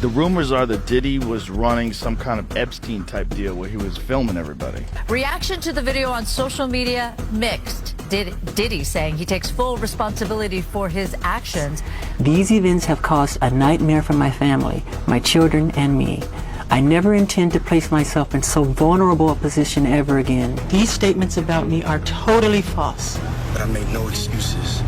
The rumors are that Diddy was running some kind of Epstein-type deal where he was filming everybody. Reaction to the video on social media, mixed. Diddy saying he takes full responsibility for his actions. These events have caused a nightmare for my family, my children, and me. I never intend to place myself in so vulnerable a position ever again. These statements about me are totally false. But I make no excuses.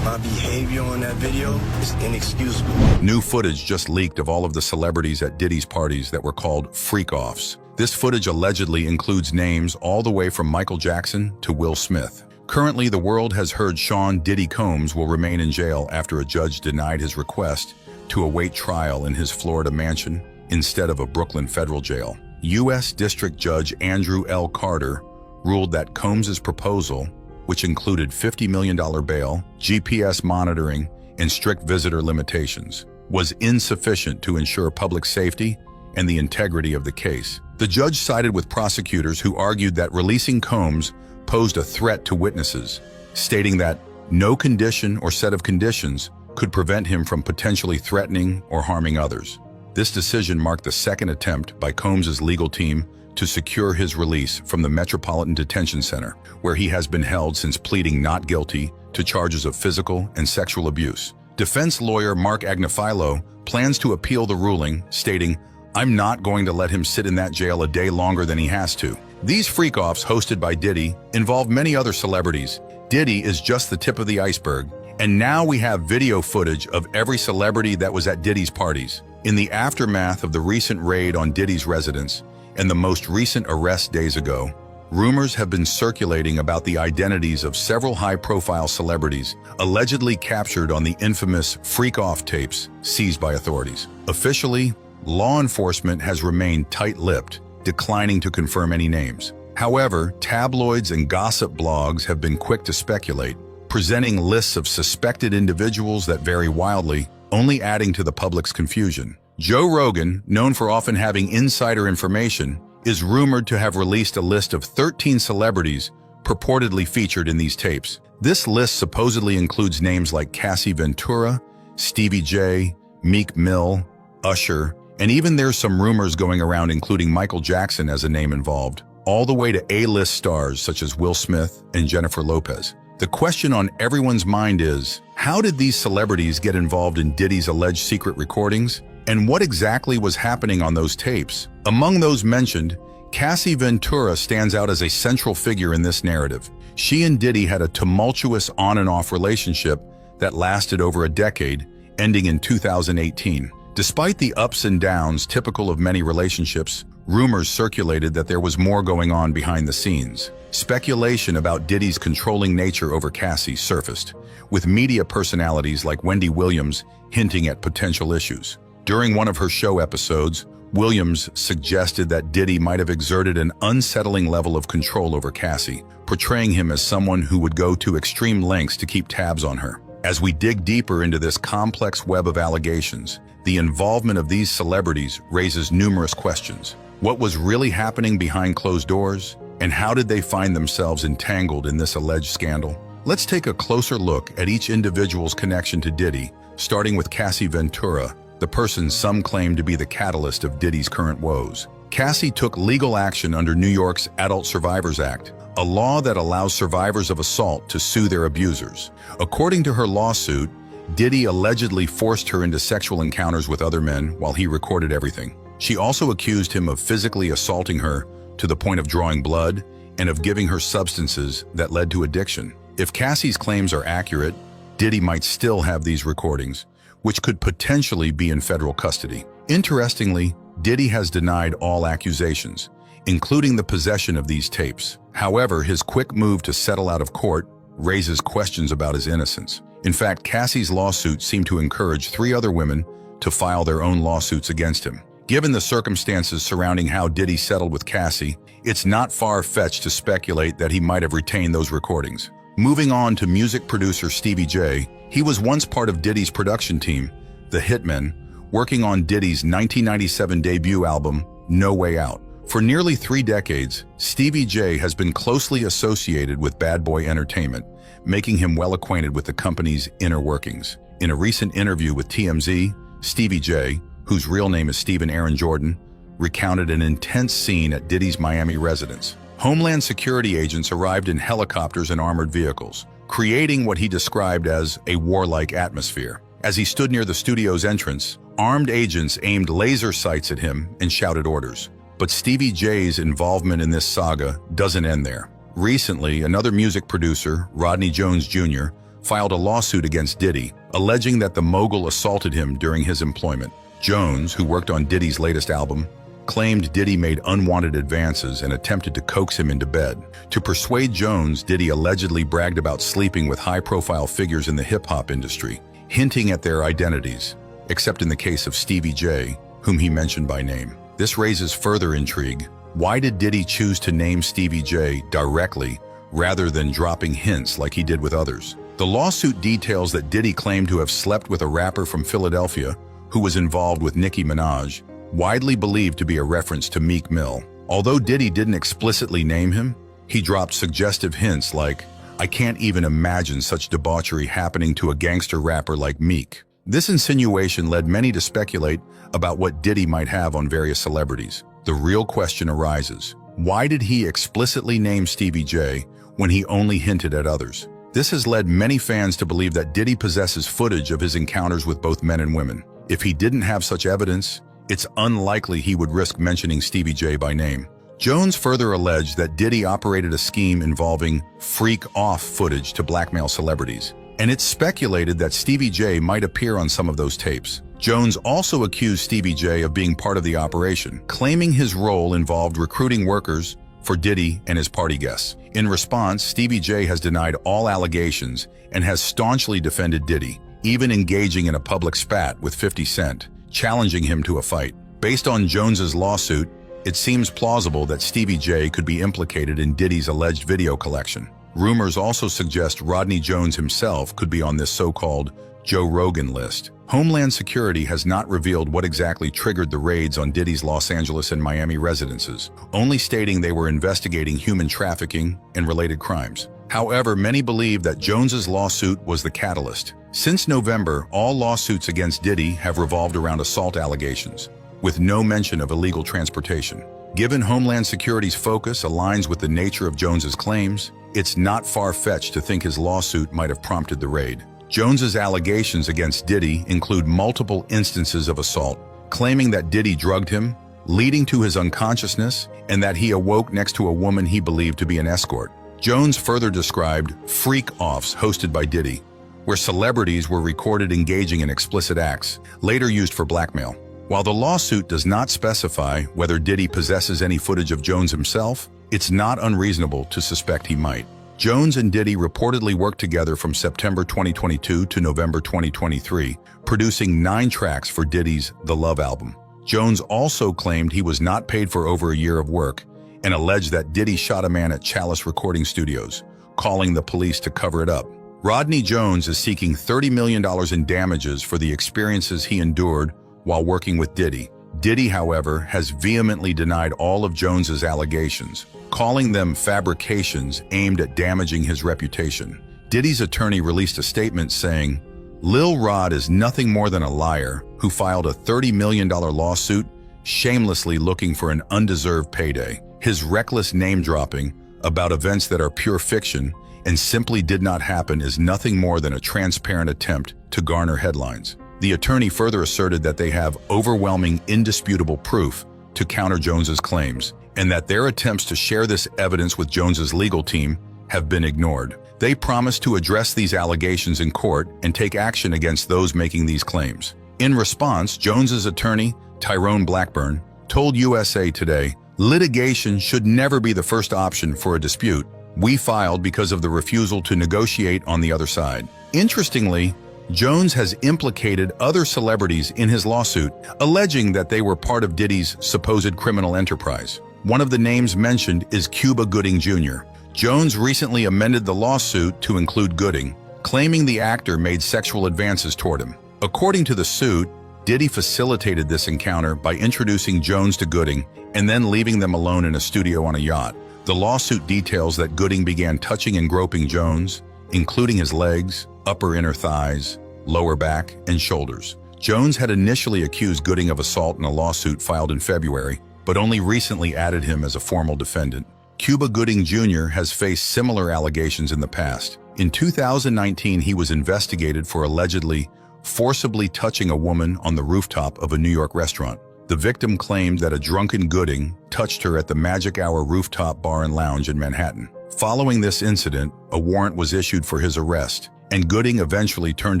My behavior on that video is inexcusable. New footage just leaked of all of the celebrities at Diddy's parties that were called freak-offs. This footage allegedly includes names all the way from Michael Jackson to Will Smith. Currently, the world has heard Sean Diddy Combs will remain in jail after a judge denied his request to await trial in his Florida mansion instead of a Brooklyn federal jail. U.S. District Judge Andrew L. Carter ruled that Combs's proposal, which included $50 million bail, GPS monitoring, and strict visitor limitations, was insufficient to ensure public safety and the integrity of the case. The judge sided with prosecutors who argued that releasing Combs posed a threat to witnesses, stating that no condition or set of conditions could prevent him from potentially threatening or harming others. This decision marked the second attempt by Combs's legal team to secure his release from the Metropolitan Detention Center, where he has been held since pleading not guilty to charges of physical and sexual abuse. Defense lawyer Mark Agnifilo plans to appeal the ruling, stating, "I'm not going to let him sit in that jail a day longer than he has to." These freak-offs hosted by Diddy involve many other celebrities. Diddy is just the tip of the iceberg, and now we have video footage of every celebrity that was at Diddy's parties. In the aftermath of the recent raid on Diddy's residence, and the most recent arrest days ago, rumors have been circulating about the identities of several high-profile celebrities allegedly captured on the infamous freak-off tapes seized by authorities. Officially, law enforcement has remained tight-lipped, declining to confirm any names. However, tabloids and gossip blogs have been quick to speculate, presenting lists of suspected individuals that vary wildly, only adding to the public's confusion. Joe Rogan, known for often having insider information, is rumored to have released a list of 13 celebrities purportedly featured in these tapes. This list supposedly includes names like Cassie Ventura, Stevie J, Meek Mill, Usher, and even there's some rumors going around including Michael Jackson as a name involved, all the way to A-list stars such as Will Smith and Jennifer Lopez. The question on everyone's mind is, how did these celebrities get involved in Diddy's alleged secret recordings? And what exactly was happening on those tapes? Among those mentioned, Cassie Ventura stands out as a central figure in this narrative. She and Diddy had a tumultuous on and off relationship that lasted over a decade, ending in 2018. Despite the ups and downs typical of many relationships, rumors circulated that there was more going on behind the scenes. Speculation about Diddy's controlling nature over Cassie surfaced, with media personalities like Wendy Williams hinting at potential issues. During one of her show episodes, Williams suggested that Diddy might have exerted an unsettling level of control over Cassie, portraying him as someone who would go to extreme lengths to keep tabs on her. As we dig deeper into this complex web of allegations, the involvement of these celebrities raises numerous questions. What was really happening behind closed doors? And how did they find themselves entangled in this alleged scandal? Let's take a closer look at each individual's connection to Diddy, starting with Cassie Ventura, the person some claim to be the catalyst of Diddy's current woes. Cassie took legal action under New York's Adult Survivors Act, a law that allows survivors of assault to sue their abusers. According to her lawsuit, Diddy allegedly forced her into sexual encounters with other men while he recorded everything. She also accused him of physically assaulting her to the point of drawing blood and of giving her substances that led to addiction. If Cassie's claims are accurate, Diddy might still have these recordings, which could potentially be in federal custody. Interestingly, Diddy has denied all accusations, including the possession of these tapes. However, his quick move to settle out of court raises questions about his innocence. In fact, Cassie's lawsuit seemed to encourage 3 other women to file their own lawsuits against him. Given the circumstances surrounding how Diddy settled with Cassie, it's not far-fetched to speculate that he might have retained those recordings. Moving on to music producer Stevie J, he was once part of Diddy's production team, the Hitmen, working on Diddy's 1997 debut album, No Way Out. For nearly 3 decades, Stevie J has been closely associated with Bad Boy Entertainment, making him well acquainted with the company's inner workings. In a recent interview with TMZ, Stevie J, whose real name is Stephen Aaron Jordan, recounted an intense scene at Diddy's Miami residence. Homeland Security agents arrived in helicopters and armored vehicles, creating what he described as a warlike atmosphere. As he stood near the studio's entrance, armed agents aimed laser sights at him and shouted orders. But Stevie J's involvement in this saga doesn't end there. Recently, another music producer, Rodney Jones Jr., filed a lawsuit against Diddy, alleging that the mogul assaulted him during his employment. Jones, who worked on Diddy's latest album, claimed Diddy made unwanted advances and attempted to coax him into bed. To persuade Jones, Diddy allegedly bragged about sleeping with high-profile figures in the hip-hop industry, hinting at their identities, except in the case of Stevie J, whom he mentioned by name. This raises further intrigue. Why did Diddy choose to name Stevie J directly rather than dropping hints like he did with others? The lawsuit details that Diddy claimed to have slept with a rapper from Philadelphia who was involved with Nicki Minaj, widely believed to be a reference to Meek Mill. Although Diddy didn't explicitly name him, he dropped suggestive hints like, "I can't even imagine such debauchery happening to a gangster rapper like Meek." This insinuation led many to speculate about what Diddy might have on various celebrities. The real question arises, why did he explicitly name Stevie J when he only hinted at others? This has led many fans to believe that Diddy possesses footage of his encounters with both men and women. If he didn't have such evidence, it's unlikely he would risk mentioning Stevie J by name. Jones further alleged that Diddy operated a scheme involving freak-off footage to blackmail celebrities, and it's speculated that Stevie J might appear on some of those tapes. Jones also accused Stevie J of being part of the operation, claiming his role involved recruiting workers for Diddy and his party guests. In response, Stevie J has denied all allegations and has staunchly defended Diddy, even engaging in a public spat with 50 Cent, challenging him to a fight. Based on Jones's lawsuit, it seems plausible that Stevie J could be implicated in Diddy's alleged video collection. Rumors also suggest Rodney Jones himself could be on this so-called Joe Rogan list. Homeland Security has not revealed what exactly triggered the raids on Diddy's Los Angeles and Miami residences, only stating they were investigating human trafficking and related crimes. However, many believe that Jones's lawsuit was the catalyst. Since November, all lawsuits against Diddy have revolved around assault allegations, with no mention of illegal transportation. Given Homeland Security's focus aligns with the nature of Jones's claims, it's not far-fetched to think his lawsuit might have prompted the raid. Jones's allegations against Diddy include multiple instances of assault, claiming that Diddy drugged him, leading to his unconsciousness, and that he awoke next to a woman he believed to be an escort. Jones further described freak-offs hosted by Diddy, where celebrities were recorded engaging in explicit acts, later used for blackmail. While the lawsuit does not specify whether Diddy possesses any footage of Jones himself, it's not unreasonable to suspect he might. Jones and Diddy reportedly worked together from September 2022 to November 2023, producing 9 tracks for Diddy's The Love album. Jones also claimed he was not paid for over a year of work and alleged that Diddy shot a man at Chalice Recording Studios, calling the police to cover it up. Rodney Jones is seeking $30 million in damages for the experiences he endured while working with Diddy. Diddy, however, has vehemently denied all of Jones's allegations, calling them fabrications aimed at damaging his reputation. Diddy's attorney released a statement saying, "Lil Rod is nothing more than a liar who filed a $30 million lawsuit, shamelessly looking for an undeserved payday. His reckless name-dropping about events that are pure fiction and simply did not happen is nothing more than a transparent attempt to garner headlines." The attorney further asserted that they have overwhelming, indisputable proof to counter Jones's claims, and that their attempts to share this evidence with Jones's legal team have been ignored. They promised to address these allegations in court and take action against those making these claims. In response, Jones's attorney, Tyrone Blackburn, told USA Today, "Litigation should never be the first option for a dispute. We filed because of the refusal to negotiate on the other side." Interestingly, Jones has implicated other celebrities in his lawsuit, alleging that they were part of Diddy's supposed criminal enterprise. One of the names mentioned is Cuba Gooding Jr. Jones recently amended the lawsuit to include Gooding, claiming the actor made sexual advances toward him. According to the suit, Diddy facilitated this encounter by introducing Jones to Gooding and then leaving them alone in a studio on a yacht. The lawsuit details that Gooding began touching and groping Jones, including his legs, upper inner thighs, lower back, and shoulders. Jones had initially accused Gooding of assault in a lawsuit filed in February, but only recently added him as a formal defendant. Cuba Gooding Jr. has faced similar allegations in the past. In 2019, he was investigated for allegedly forcibly touching a woman on the rooftop of a New York restaurant. The victim claimed that a drunken Gooding touched her at the Magic Hour rooftop bar and lounge in Manhattan. Following this incident, a warrant was issued for his arrest, and Gooding eventually turned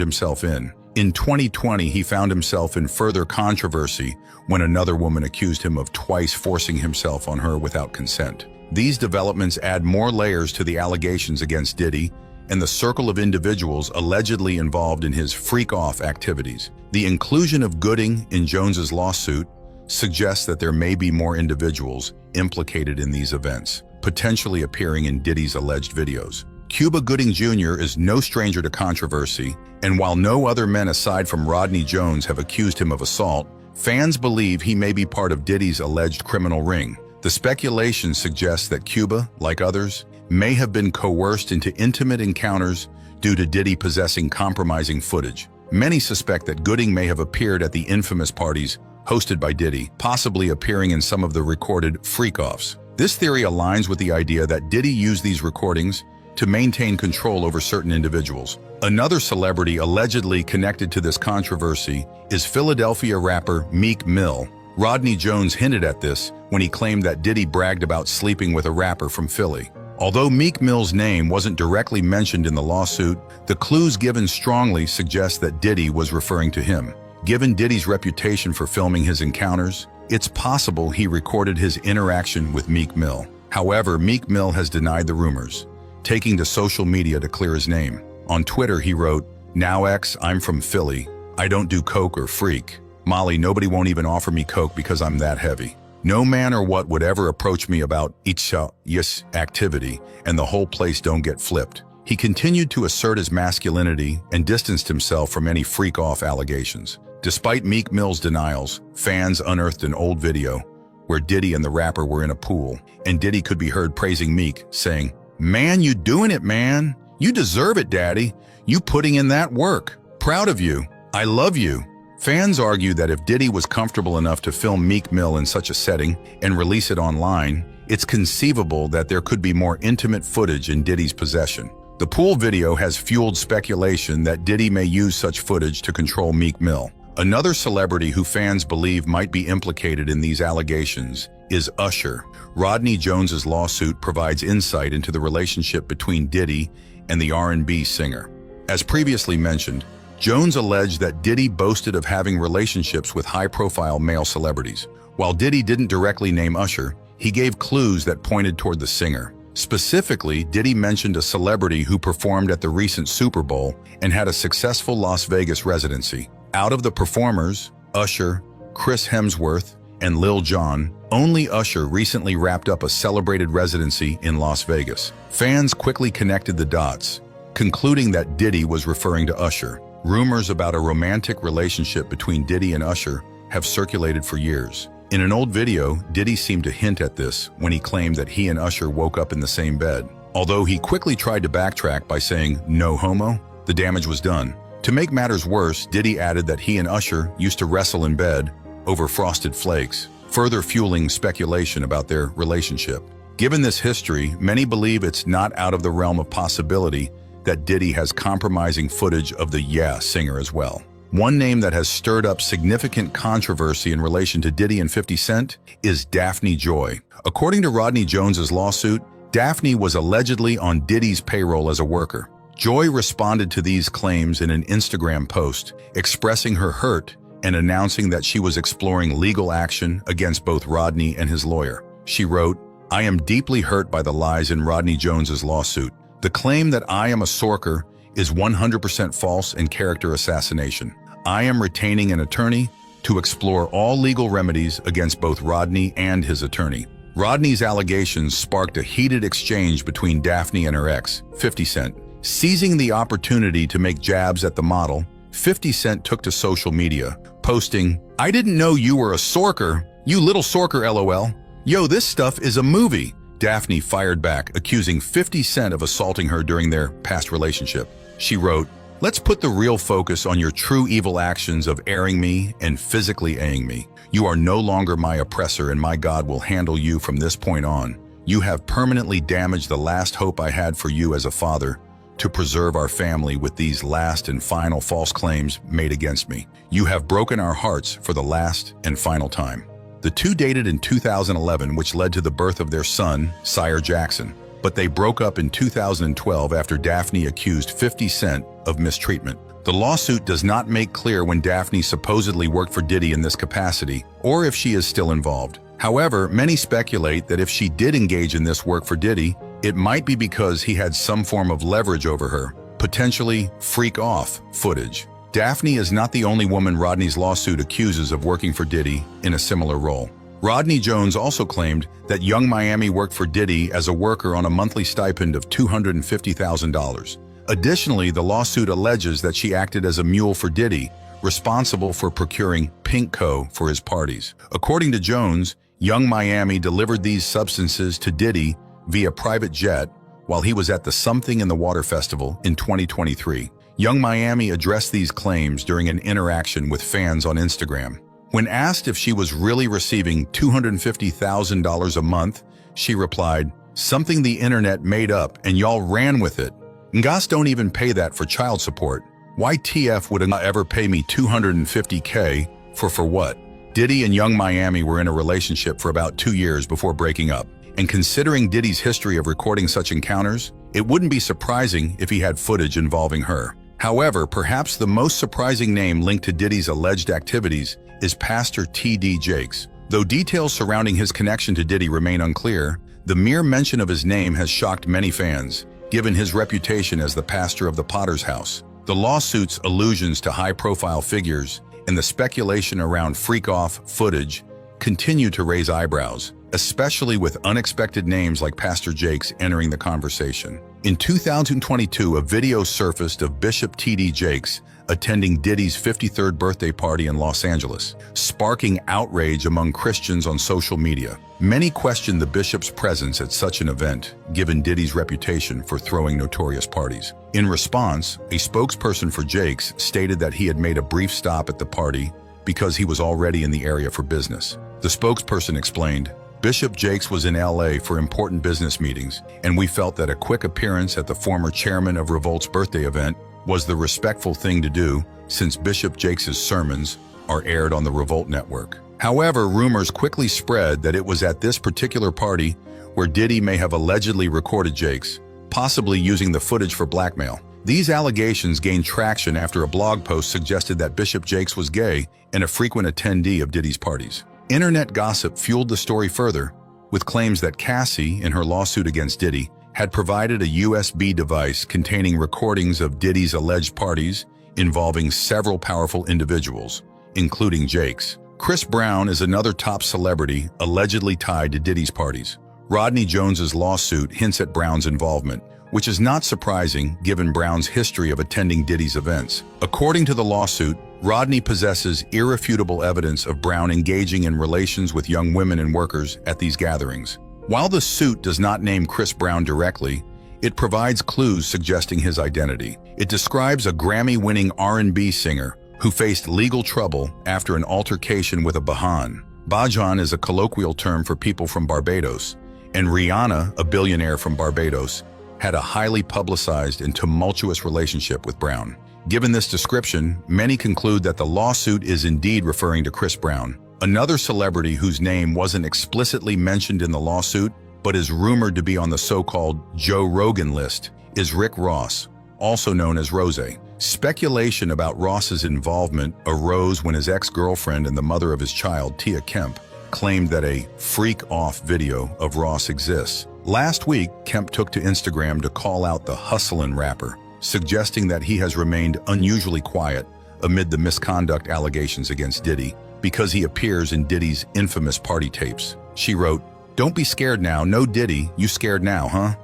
himself in. In 2020, he found himself in further controversy when another woman accused him of twice forcing himself on her without consent. These developments add more layers to the allegations against Diddy and the circle of individuals allegedly involved in his freak-off activities. The inclusion of Gooding in Jones's lawsuit suggests that there may be more individuals implicated in these events, potentially appearing in Diddy's alleged videos. Cuba Gooding Jr. is no stranger to controversy, and while no other men aside from Rodney Jones have accused him of assault, fans believe he may be part of Diddy's alleged criminal ring. The speculation suggests that Cuba, like others, may have been coerced into intimate encounters due to Diddy possessing compromising footage. Many suspect that Gooding may have appeared at the infamous parties hosted by Diddy, possibly appearing in some of the recorded freak-offs. This theory aligns with the idea that Diddy used these recordings to maintain control over certain individuals. Another celebrity allegedly connected to this controversy is Philadelphia rapper Meek Mill. Rodney Jones hinted at this when he claimed that Diddy bragged about sleeping with a rapper from Philly. Although Meek Mill's name wasn't directly mentioned in the lawsuit, the clues given strongly suggest that Diddy was referring to him. Given Diddy's reputation for filming his encounters, it's possible he recorded his interaction with Meek Mill. However, Meek Mill has denied the rumors, taking to social media to clear his name. On Twitter, he wrote, "Now X, I'm from Philly. I don't do coke or freak. Molly, nobody won't even offer me coke because I'm that heavy. No man or what would ever approach me about yes activity, and the whole place don't get flipped." He continued to assert his masculinity and distanced himself from any freak-off allegations. Despite Meek Mill's denials, fans unearthed an old video where Diddy and the rapper were in a pool, and Diddy could be heard praising Meek, saying, "Man, you doing it, man. You deserve it, daddy. You putting in that work. Proud of you. I love you." Fans argue that if Diddy was comfortable enough to film Meek Mill in such a setting and release it online, it's conceivable that there could be more intimate footage in Diddy's possession. The pool video has fueled speculation that Diddy may use such footage to control Meek Mill. Another celebrity who fans believe might be implicated in these allegations is Usher. Rodney Jones's lawsuit provides insight into the relationship between Diddy and the R&B singer. As previously mentioned, Jones alleged that Diddy boasted of having relationships with high-profile male celebrities. While Diddy didn't directly name Usher, he gave clues that pointed toward the singer. Specifically, Diddy mentioned a celebrity who performed at the recent Super Bowl and had a successful Las Vegas residency. Out of the performers, Usher, Chris Hemsworth, and Lil Jon, only Usher recently wrapped up a celebrated residency in Las Vegas. Fans quickly connected the dots, concluding that Diddy was referring to Usher. Rumors about a romantic relationship between Diddy and Usher have circulated for years. In an old video, Diddy seemed to hint at this when he claimed that he and Usher woke up in the same bed. Although he quickly tried to backtrack by saying, "No homo," the damage was done. To make matters worse, Diddy added that he and Usher used to wrestle in bed over frosted flakes, further fueling speculation about their relationship. Given this history, many believe it's not out of the realm of possibility that Diddy has compromising footage of the Yeah singer as well. One name that has stirred up significant controversy in relation to Diddy and 50 Cent is Daphne Joy. According to Rodney Jones's lawsuit, Daphne was allegedly on Diddy's payroll as a worker. Joy responded to these claims in an Instagram post, expressing her hurt and announcing that she was exploring legal action against both Rodney and his lawyer. She wrote, "I am deeply hurt by the lies in Rodney Jones's lawsuit. The claim that I am a sorker is 100% false and character assassination. I am retaining an attorney to explore all legal remedies against both Rodney and his attorney." Rodney's allegations sparked a heated exchange between Daphne and her ex, 50 Cent. Seizing the opportunity to make jabs at the model, 50 Cent took to social media, posting, "I didn't know you were a sorker. You little sorker, LOL. Yo, this stuff is a movie." Daphne fired back, accusing 50 Cent of assaulting her during their past relationship. She wrote, Let's put the real focus on your true evil actions of airing me and physically A-ing me. You are no longer my oppressor, and my God will handle you from this point on. You have permanently damaged the last hope I had for you as a father to preserve our family with these last and final false claims made against me. You have broken our hearts for the last and final time. The two dated in 2011, which led to the birth of their son, Sire Jackson. But they broke up in 2012 after Daphne accused 50 Cent of mistreatment. The lawsuit does not make clear when Daphne supposedly worked for Diddy in this capacity, or if she is still involved. However, many speculate that if she did engage in this work for Diddy, it might be because he had some form of leverage over her, potentially freak-off footage. Daphne is not the only woman Rodney's lawsuit accuses of working for Diddy in a similar role. Rodney Jones also claimed that Young Miami worked for Diddy as a worker on a monthly stipend of $250,000. Additionally, the lawsuit alleges that she acted as a mule for Diddy, responsible for procuring Pink Co. for his parties. According to Jones, Young Miami delivered these substances to Diddy via private jet while he was at the Something in the Water Festival in 2023. Young Miami addressed these claims during an interaction with fans on Instagram. When asked if she was really receiving $250,000 a month, she replied, "Something the internet made up and y'all ran with it. Ngas don't even pay that for child support. YTF would not ever pay me $250K for what?" Diddy and Young Miami were in a relationship for about 2 years before breaking up. And considering Diddy's history of recording such encounters, it wouldn't be surprising if he had footage involving her. However, perhaps the most surprising name linked to Diddy's alleged activities is Pastor T.D. Jakes. Though details surrounding his connection to Diddy remain unclear, the mere mention of his name has shocked many fans, given his reputation as the pastor of the Potter's House. The lawsuit's allusions to high-profile figures and the speculation around freak-off footage continue to raise eyebrows, especially with unexpected names like Pastor Jakes entering the conversation. In 2022, a video surfaced of Bishop T.D. Jakes attending Diddy's 53rd birthday party in Los Angeles, sparking outrage among Christians on social media. Many questioned the bishop's presence at such an event, given Diddy's reputation for throwing notorious parties. In response, a spokesperson for Jakes stated that he had made a brief stop at the party because he was already in the area for business. The spokesperson explained, "Bishop Jakes was in LA for important business meetings, and we felt that a quick appearance at the former chairman of Revolt's birthday event was the respectful thing to do, since Bishop Jakes' sermons are aired on the Revolt network." However, rumors quickly spread that it was at this particular party where Diddy may have allegedly recorded Jakes, possibly using the footage for blackmail. These allegations gained traction after a blog post suggested that Bishop Jakes was gay and a frequent attendee of Diddy's parties. Internet gossip fueled the story further, with claims that Cassie, in her lawsuit against Diddy, had provided a USB device containing recordings of Diddy's alleged parties involving several powerful individuals, including Jakes. Chris Brown is another top celebrity allegedly tied to Diddy's parties. Rodney Jones's lawsuit hints at Brown's involvement, which is not surprising given Brown's history of attending Diddy's events. According to the lawsuit, Rodney possesses irrefutable evidence of Brown engaging in relations with young women and workers at these gatherings. While the suit does not name Chris Brown directly, it provides clues suggesting his identity. It describes a Grammy-winning R&B singer who faced legal trouble after an altercation with a Bajan. Bajan is a colloquial term for people from Barbados, and Rihanna, a billionaire from Barbados, had a highly publicized and tumultuous relationship with Brown. Given this description, many conclude that the lawsuit is indeed referring to Chris Brown. Another celebrity whose name wasn't explicitly mentioned in the lawsuit, but is rumored to be on the so-called Joe Rogan list, is Rick Ross, also known as Rose. Speculation about Ross's involvement arose when his ex-girlfriend and the mother of his child, Tia Kemp, claimed that a freak-off video of Ross exists. Last week, Kemp took to Instagram to call out the Hustlin' rapper, suggesting that he has remained unusually quiet amid the misconduct allegations against Diddy because he appears in Diddy's infamous party tapes. She wrote, "Don't be scared now, no Diddy, you scared now, huh?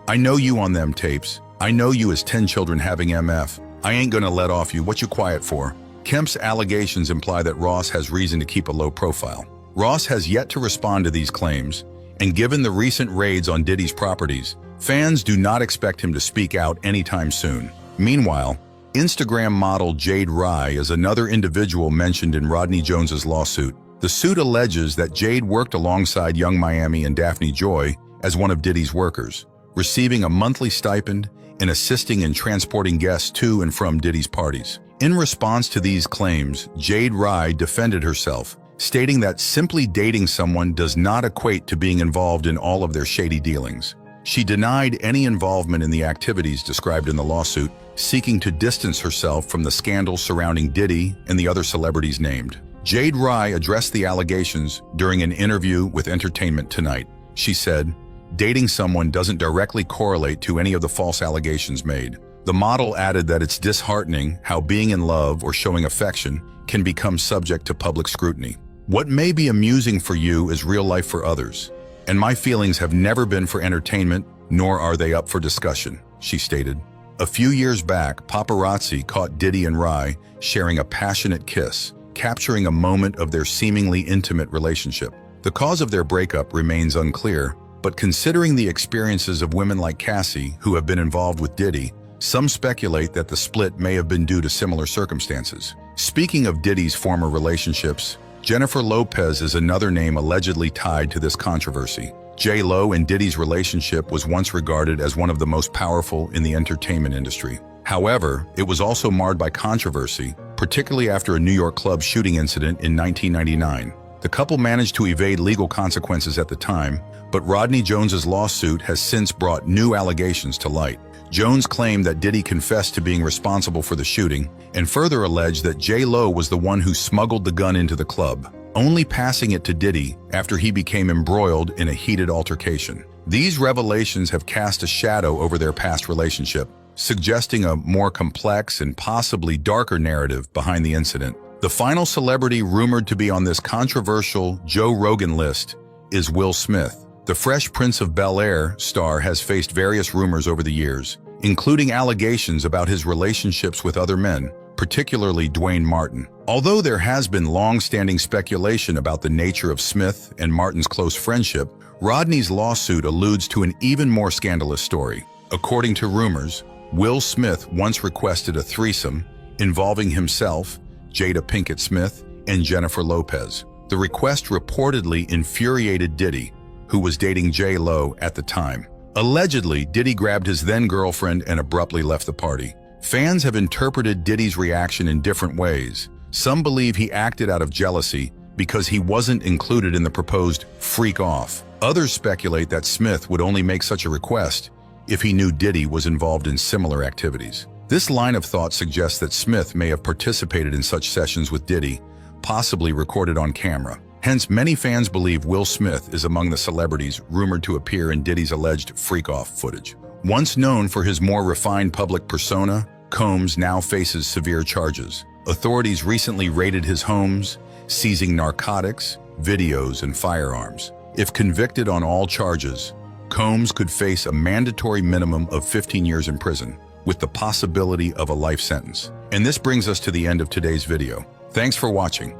I know you on them tapes. I know you as 10 children having MF. I ain't gonna let off you, what you quiet for?" Kemp's allegations imply that Ross has reason to keep a low profile. Ross has yet to respond to these claims, and given the recent raids on Diddy's properties, fans do not expect him to speak out anytime soon. Meanwhile, Instagram model Jade Rye is another individual mentioned in Rodney Jones's lawsuit. The suit alleges that Jade worked alongside Young Miami and Daphne Joy as one of Diddy's workers, receiving a monthly stipend and assisting in transporting guests to and from Diddy's parties. In response to these claims, Jade Rye defended herself, stating that simply dating someone does not equate to being involved in all of their shady dealings. She denied any involvement in the activities described in the lawsuit, seeking to distance herself from the scandals surrounding Diddy and the other celebrities named. Jade Rye addressed the allegations during an interview with Entertainment Tonight. She said, "Dating someone doesn't directly correlate to any of the false allegations made." The model added that it's disheartening how being in love or showing affection can become subject to public scrutiny. "What may be amusing for you is real life for others, and my feelings have never been for entertainment, nor are they up for discussion," she stated. A few years back, paparazzi caught Diddy and Rye sharing a passionate kiss, capturing a moment of their seemingly intimate relationship. The cause of their breakup remains unclear, but considering the experiences of women like Cassie who have been involved with Diddy, some speculate that the split may have been due to similar circumstances. Speaking of Diddy's former relationships, Jennifer Lopez is another name allegedly tied to this controversy. J-Lo and Diddy's relationship was once regarded as one of the most powerful in the entertainment industry. However, it was also marred by controversy, particularly after a New York club shooting incident in 1999. The couple managed to evade legal consequences at the time, but Rodney Jones's lawsuit has since brought new allegations to light. Jones claimed that Diddy confessed to being responsible for the shooting and further alleged that J-Lo was the one who smuggled the gun into the club, only passing it to Diddy after he became embroiled in a heated altercation. These revelations have cast a shadow over their past relationship, suggesting a more complex and possibly darker narrative behind the incident. The final celebrity rumored to be on this controversial Joe Rogan list is Will Smith. The Fresh Prince of Bel-Air star has faced various rumors over the years, including allegations about his relationships with other men, particularly Dwayne Martin. Although there has been long-standing speculation about the nature of Smith and Martin's close friendship, Rodney's lawsuit alludes to an even more scandalous story. According to rumors, Will Smith once requested a threesome involving himself, Jada Pinkett Smith, and Jennifer Lopez. The request reportedly infuriated Diddy, who was dating J-Lo at the time. Allegedly, Diddy grabbed his then-girlfriend and abruptly left the party. Fans have interpreted Diddy's reaction in different ways. Some believe he acted out of jealousy because he wasn't included in the proposed freak off. Others speculate that Smith would only make such a request if he knew Diddy was involved in similar activities. This line of thought suggests that Smith may have participated in such sessions with Diddy, possibly recorded on camera. Hence, many fans believe Will Smith is among the celebrities rumored to appear in Diddy's alleged freak-off footage. Once known for his more refined public persona, Combs now faces severe charges. Authorities recently raided his homes, seizing narcotics, videos, and firearms. If convicted on all charges, Combs could face a mandatory minimum of 15 years in prison, with the possibility of a life sentence. And this brings us to the end of today's video. Thanks for watching.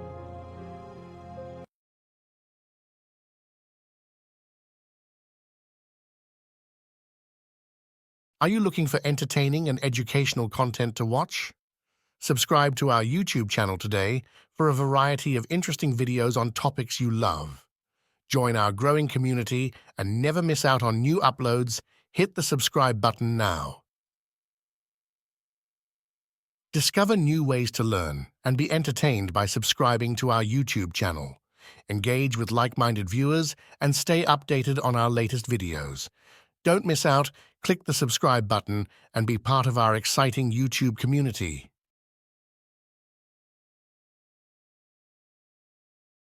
Are you looking for entertaining and educational content to watch? Subscribe to our YouTube channel today for a variety of interesting videos on topics you love. Join our growing community and never miss out on new uploads. Hit the subscribe button now. Discover new ways to learn and be entertained by subscribing to our YouTube channel. Engage with like-minded viewers and stay updated on our latest videos. Don't miss out. Click the subscribe button and be part of our exciting YouTube community.